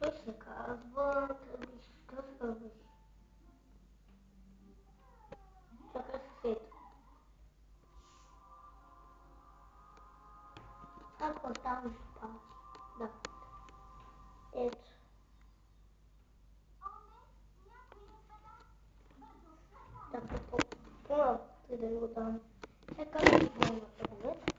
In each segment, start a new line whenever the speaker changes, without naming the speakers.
Той се казва... Как се казваш? Чакай се сета. Ако там ще пази. Да. Ето. Така по-на да го дам. Как да го дам на таблет?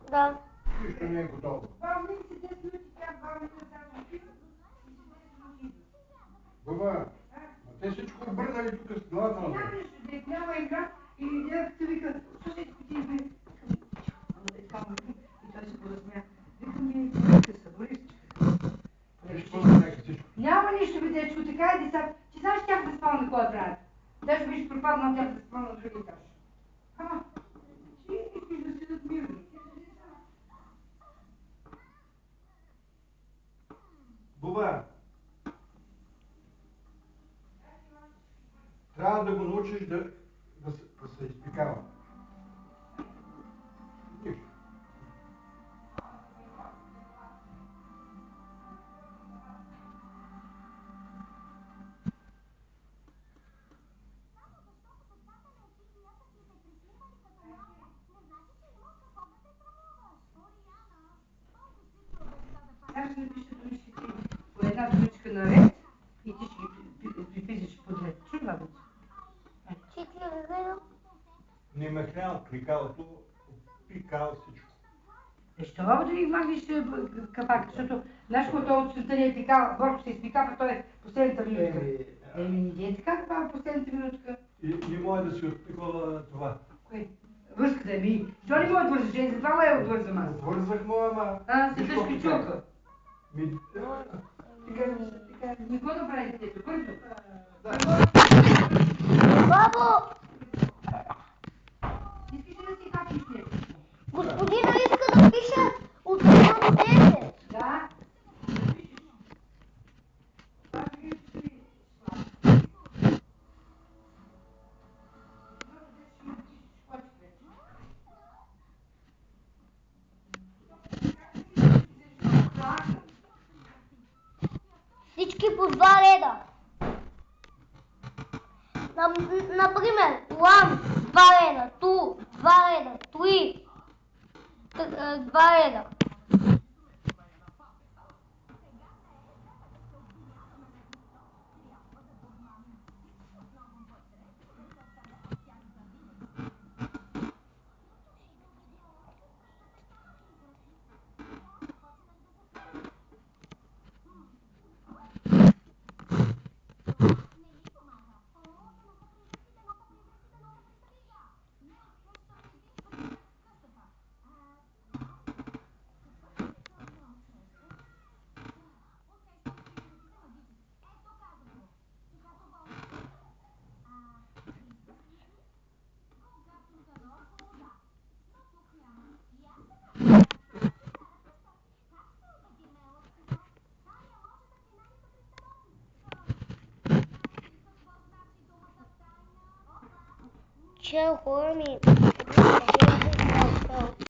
Да.
Нищо не е готово. Баба, а те всичко обърнали тук с главата.
Няма игра и някак се вика, слушайте, ти бе. И той се поразсмя. Вика ми, се събори. Няма нищо, бе, дечко, така и деца. Ти знаеш тях да спал на кой правят. Даже биш пропаднал тях да спал на други етаж. Ама, ти искаш да седат мирно.
Буба, трябва да го научиш да се изпикава. Нищо.
Сега ще напиша думичките по една думичка наред и ти ще ги приписаш подред. Чува бе?
Ти ти гледам.
Не ме хряна кликалото, пикал всичко.
Защо да ни махнеш капака? Защото знаеш кога от света не е пикал, Борко се изпикава, той е последната минутка. Не е така, това е последната минутка.
Не може да си отпикала това.
Кое? Връзката ми. Що не може да вързаш? За 2 лева отвързам аз.
Отвързах му, ама...
Се тъжка чулка.
Така,
не го направи детето, бързо.
Бабо!
Искаш ли да си хапнеш нещо?
Господина иска да пише от 1 до 10.
Да.
Всички по 2 реда. Например, лам 2 реда, ту 2 реда, туи. 2-1. Чего ми?